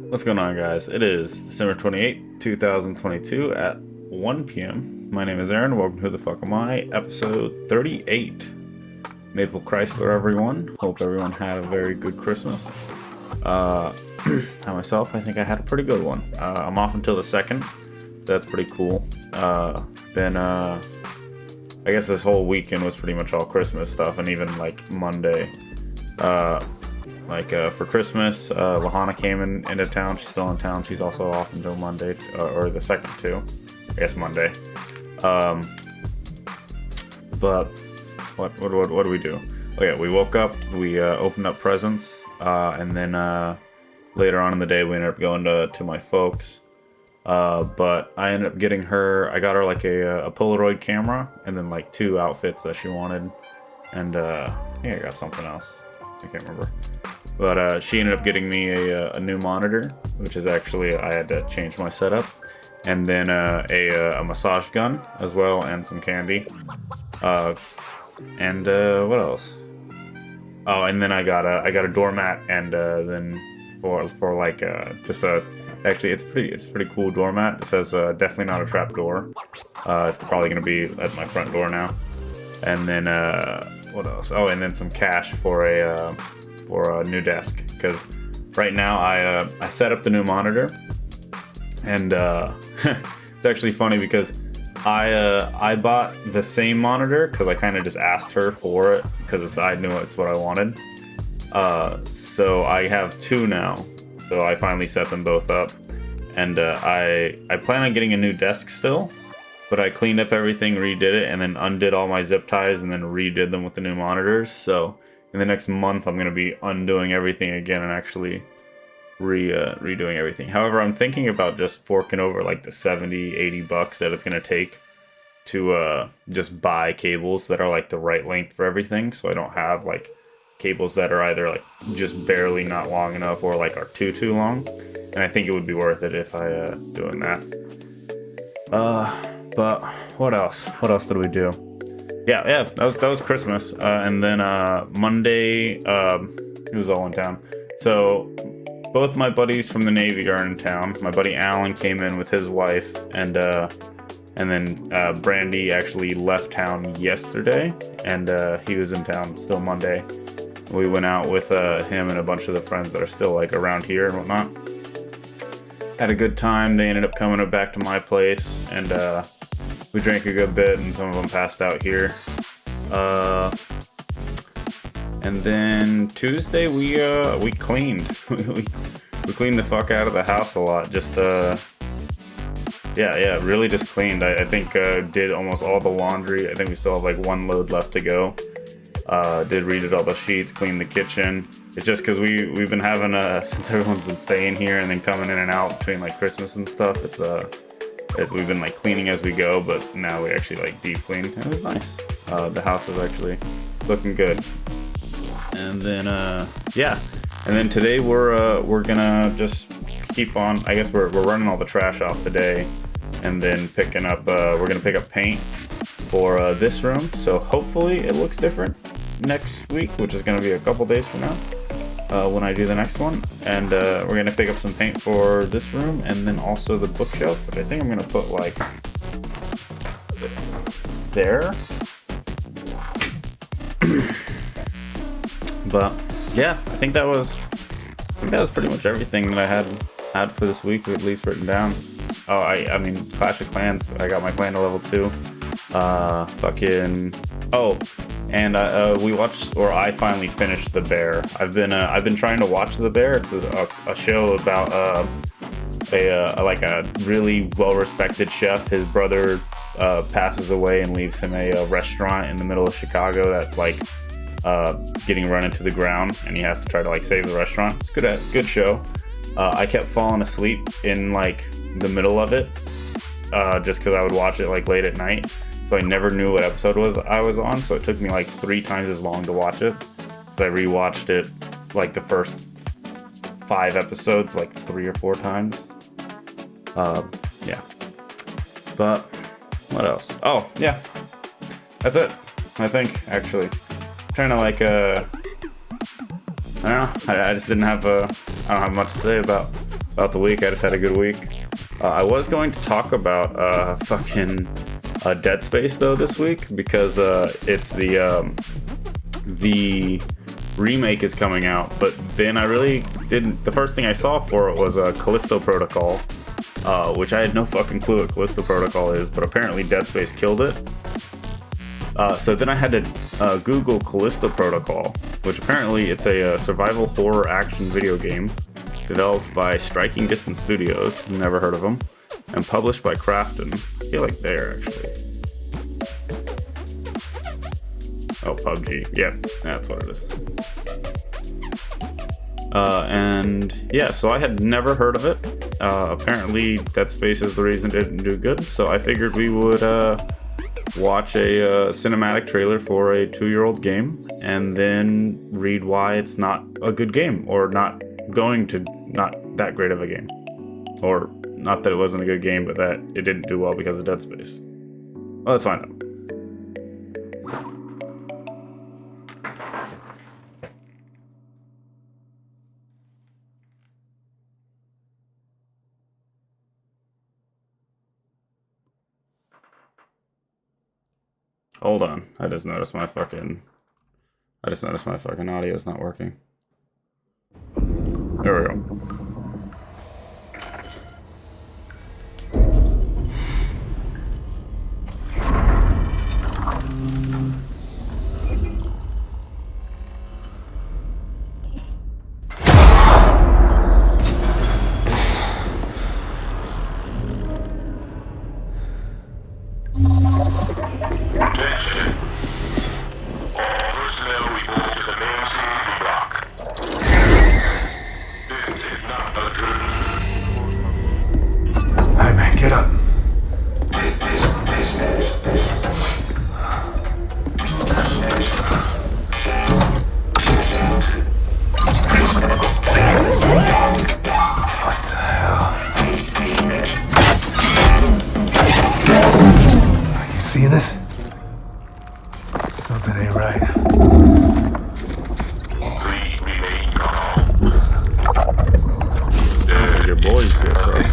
What's going on, guys? It is December 28th, 2022 at 1 p.m. My name is Aaron. Welcome to Who the Fuck Am I, episode 38. Maple Chrysler, everyone. Hope everyone had a very good Christmas. I myself, I think I had a pretty good one. I'm off until the 2nd. That's pretty cool. I guess this whole weekend was pretty much all Christmas stuff, and even like Monday. For Christmas, Lahana came into town. She's still in town. She's also off until Monday, or the 2nd too. I guess Monday. But what do we do? Oh yeah, we woke up. We opened up presents, and then later on in the day we ended up going to my folks. But I ended up getting her. I got her like a Polaroid camera, and then like 2 outfits that she wanted, and I think I got something else. I can't remember. But she ended up getting me a new monitor, which is actually, I had to change my setup. And then a massage gun as well, and some candy. And what else? Oh, and then I got a doormat, and then for like just a, actually it's pretty cool doormat. It says definitely not a trap door. It's probably gonna be at my front door now. And then what else? Oh, and then some cash for a new desk, because right now I set up the new monitor, and it's actually funny because I bought the same monitor because I kind of just asked her for it because I knew it's what I wanted. So I have 2 now, so I finally set them both up, and I plan on getting a new desk still. But I cleaned up everything, redid it, and then undid all my zip ties, and then redid them with the new monitors. So in the next month, I'm going to be undoing everything again and actually redoing everything. However, I'm thinking about just forking over like the 70, 80 bucks that it's going to take to just buy cables that are like the right length for everything. So I don't have like cables that are either like just barely not long enough or like are too long. And I think it would be worth it if I doing that. But what else? What else did we do? Yeah, that was Christmas. And then Monday, he was all in town. So both my buddies from the Navy are in town. My buddy Alan came in with his wife, and then Brandy actually left town yesterday, and he was in town still Monday. We went out with him and a bunch of the friends that are still like around here and whatnot. Had a good time. They ended up coming back to my place, and we drank a good bit, and some of them passed out here. And then Tuesday we cleaned. we cleaned the fuck out of the house a lot. Just really just cleaned. I think did almost all the laundry. I think we still have like 1 load left to go. Did redid all the sheets, cleaned the kitchen. It's just because we've been having since everyone's been staying here and then coming in and out between like Christmas and stuff. We've been like cleaning as we go, but now we actually like deep clean. It was nice. The house is actually looking good. And then and then today we're gonna just keep on. I guess we're running all the trash off today, and then picking up. We're gonna pick up paint for this room. So hopefully it looks different next week, which is gonna be a couple days from now. When I do the next one, and we're gonna pick up some paint for this room, and then also the bookshelf, which I think I'm gonna put like there. But yeah, I think that was pretty much everything that I had for this week, at least written down. Oh, I mean Clash of Clans. I got my clan to level 2. And we watched, or I finally finished The Bear. I've been trying to watch The Bear. It's a show about a really well-respected chef. His brother passes away and leaves him a restaurant in the middle of Chicago that's like getting run into the ground, and he has to try to like save the restaurant. It's good show. I kept falling asleep in like the middle of it, just because I would watch it like late at night. So I never knew what episode I was on, so it took me like 3 times as long to watch it. So I rewatched it like the first 5 episodes like 3 or 4 times. Yeah. But what else? Oh yeah, that's it. I think actually, I'm trying to like I don't know. I just didn't have I don't have much to say about about the week. I just had a good week. I was going to talk about Dead Space though this week because it's the remake is coming out, but then I really didn't. The first thing I saw for it was Callisto Protocol, which I had no fucking clue what Callisto Protocol is, but apparently Dead Space killed it. So then I had to Google Callisto Protocol, which apparently it's a survival horror action video game developed by Striking Distance Studios, never heard of them, and published by Krafton. I feel like they're actually. Oh, PUBG. Yeah, that's what it is. And yeah, so I had never heard of it. Apparently Dead Space is the reason it didn't do good, so I figured we would watch a cinematic trailer for a 2-year-old game and then read why it's not a good game, or not that great of a game, or not that it wasn't a good game, but that it didn't do well because of Dead Space. Well, let's find out. Hold on, I just noticed my fucking audio is not working. There we go. See this? Something ain't right. Please remain calm. Your boy's good, bro.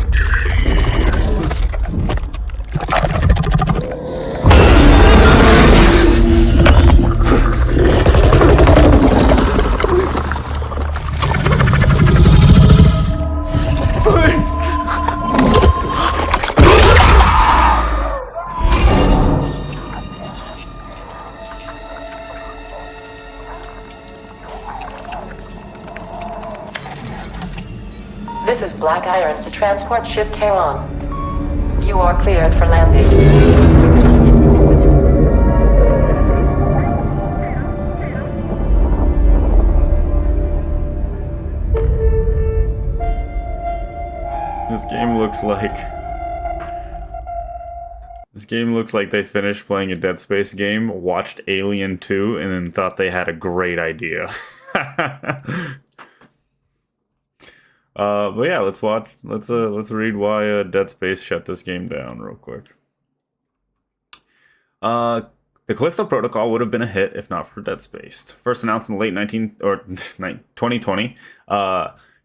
This is Black Irons to transport ship Charon. You are cleared for landing. This game looks like they finished playing a Dead Space game, watched Alien 2, and then thought they had a great idea. But yeah, let's read why Dead Space shut this game down real quick. The Callisto Protocol would have been a hit if not for Dead Space. First announced in the late 2020,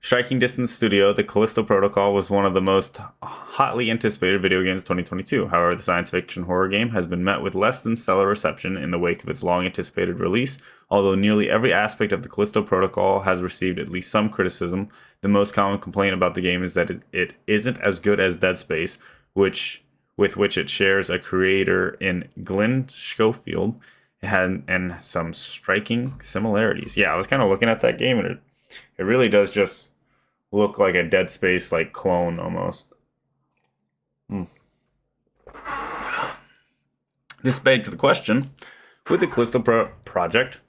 Striking Distance Studio, the Callisto Protocol was one of the most hotly anticipated video games of 2022. However, the science fiction horror game has been met with less than stellar reception in the wake of its long anticipated release. Although nearly every aspect of the Callisto Protocol has received at least some criticism, the most common complaint about the game is that it isn't as good as Dead Space, with which it shares a creator in Glenn Schofield, and some striking similarities. Yeah, I was kind of looking at that game, and it really does just look like a Dead Space like clone almost. This begs the question: would the Callisto project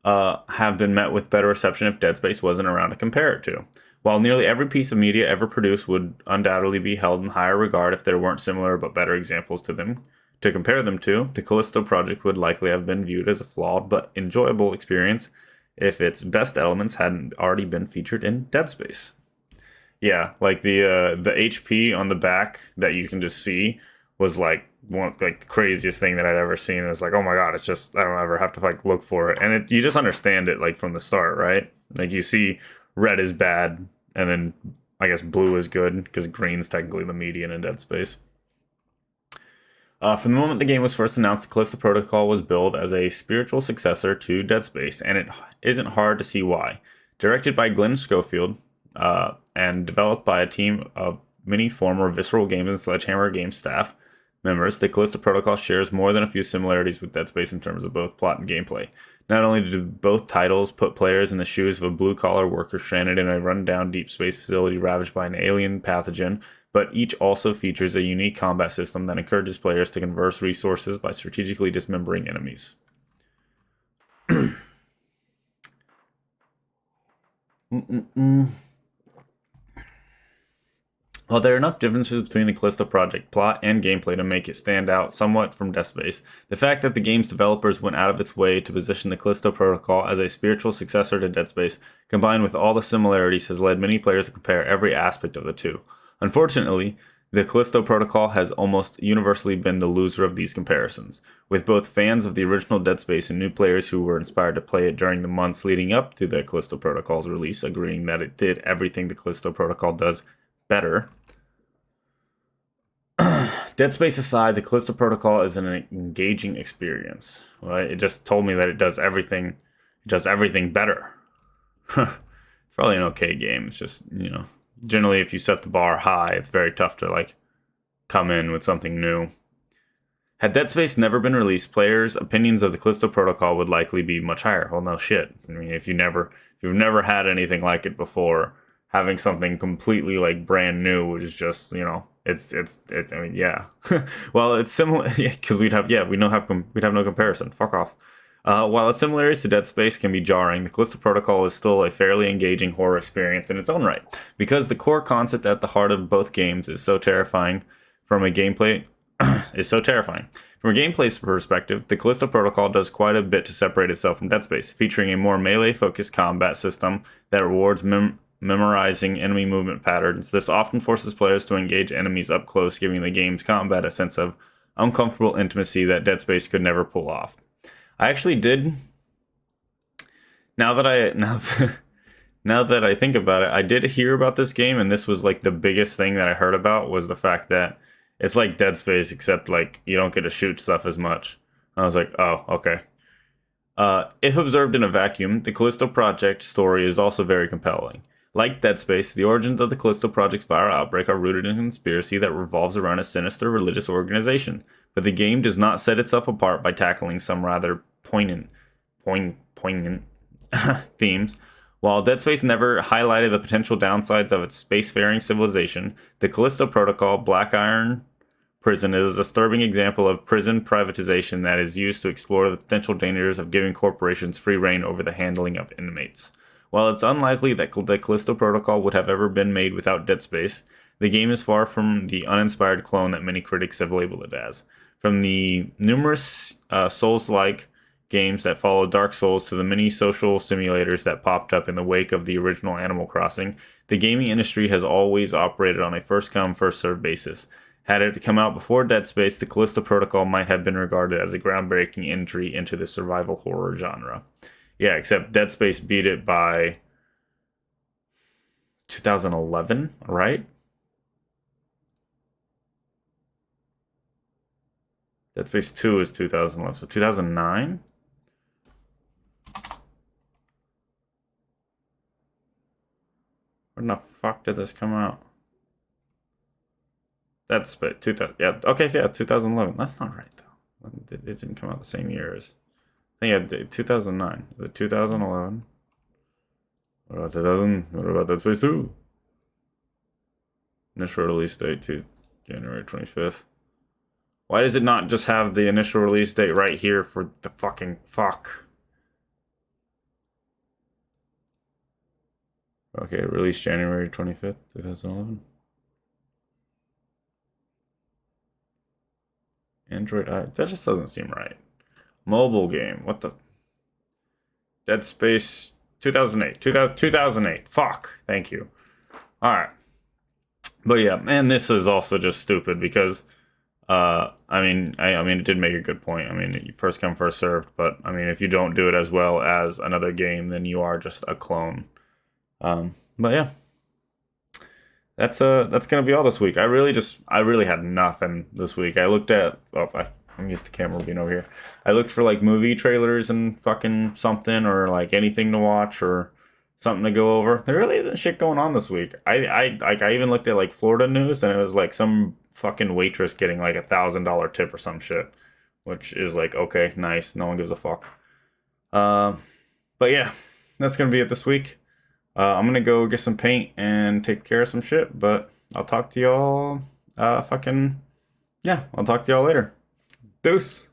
have been met with better reception if Dead Space wasn't around to compare it to? While nearly every piece of media ever produced would undoubtedly be held in higher regard if there weren't similar but better examples to compare them to, the Callisto project would likely have been viewed as a flawed but enjoyable experience if its best elements hadn't already been featured in Dead Space. Yeah, like the HP on the back that you can just see was like the craziest thing that I'd ever seen. It was like, oh my god, it's just, I don't ever have to like look for it, and you just understand it like from the start, right? Like you see red is bad, and then I guess blue is good because green's technically the median in Dead Space. From the moment the game was first announced, the Callisto Protocol was billed as a spiritual successor to Dead Space, and it isn't hard to see why. Directed by Glenn Schofield and developed by a team of many former Visceral Games and Sledgehammer Games staff members, the Callisto Protocol shares more than a few similarities with Dead Space in terms of both plot and gameplay. Not only do both titles put players in the shoes of a blue-collar worker stranded in a run-down deep space facility ravaged by an alien pathogen, but each also features a unique combat system that encourages players to conserve resources by strategically dismembering enemies. While there are enough differences between the Callisto Project plot and gameplay to make it stand out somewhat from Dead Space, the fact that the game's developers went out of its way to position the Callisto Protocol as a spiritual successor to Dead Space, combined with all the similarities, has led many players to compare every aspect of the two. Unfortunately, the Callisto Protocol has almost universally been the loser of these comparisons, with both fans of the original Dead Space and new players who were inspired to play it during the months leading up to the Callisto Protocol's release agreeing that it did everything the Callisto Protocol does better. Dead Space aside, the Callisto Protocol is an engaging experience. Well, it just told me that it does everything better. It's probably an okay game. It's just, generally if you set the bar high, it's very tough to like come in with something new. Had Dead Space never been released, players' opinions of the Callisto Protocol would likely be much higher. Well, no shit. I mean, if you've never had anything like it before, having something completely like brand new is just, I mean, yeah. Well, it's similar because we'd have no comparison. Fuck off. While its similarities to Dead Space can be jarring, the Callisto Protocol is still a fairly engaging horror experience in its own right, because the core concept at the heart of both games is so terrifying from a gameplay perspective. The Callisto Protocol does quite a bit to separate itself from Dead Space, featuring a more melee-focused combat system that rewards memorizing enemy movement patterns. This often forces players to engage enemies up close, giving the game's combat a sense of uncomfortable intimacy that Dead Space could never pull off. I actually did. Now that I think about it, I did hear about this game, and this was like the biggest thing that I heard about was the fact that it's like Dead Space, except like you don't get to shoot stuff as much. I was like, oh, okay. If observed in a vacuum, the Callisto Project story is also very compelling. Like Dead Space, the origins of the Callisto Project's viral outbreak are rooted in a conspiracy that revolves around a sinister religious organization, but the game does not set itself apart by tackling some rather poignant themes. While Dead Space never highlighted the potential downsides of its spacefaring civilization, the Callisto Protocol Black Iron Prison is a disturbing example of prison privatization that is used to explore the potential dangers of giving corporations free rein over the handling of inmates. While it's unlikely that the Callisto Protocol would have ever been made without Dead Space, the game is far from the uninspired clone that many critics have labeled it as. From the numerous Souls-like games that followed Dark Souls to the many social simulators that popped up in the wake of the original Animal Crossing, the gaming industry has always operated on a first-come, first-served basis. Had it come out before Dead Space, the Callisto Protocol might have been regarded as a groundbreaking entry into the survival horror genre. Yeah, except Dead Space beat it by 2011, right? Dead Space 2 is 2011, so 2009? When the fuck did this come out? Dead Space 2000. Yeah, okay, yeah, 2011. That's not right though. It didn't come out the same year as. I think it 2009. Is it 2011? What about 2000? What about Dead Space 2? Initial release date to January 25th. Why does it not just have the initial release date right here for the fucking fuck? Okay, released January 25th, 2011. Android, that just doesn't seem right. Mobile game, what the? Dead Space 2008, 2008, fuck, thank you. Alright. But yeah, and this is also just stupid because, I mean, it did make a good point. I mean, you first come, first served, but I mean, if you don't do it as well as another game, then you are just a clone. But yeah. that's gonna be all this week. I really had nothing this week. I looked at I'm used to camera being over here. I looked for like movie trailers and fucking something or like anything to watch or something to go over. There really isn't shit going on this week. I even looked at like Florida news and it was like some fucking waitress getting like $1,000 tip or some shit, which is like okay, nice. No one gives a fuck. Uh, but yeah, that's gonna be it this week. I'm gonna go get some paint and take care of some shit, but I'll talk to y'all. I'll talk to y'all later. Deuce.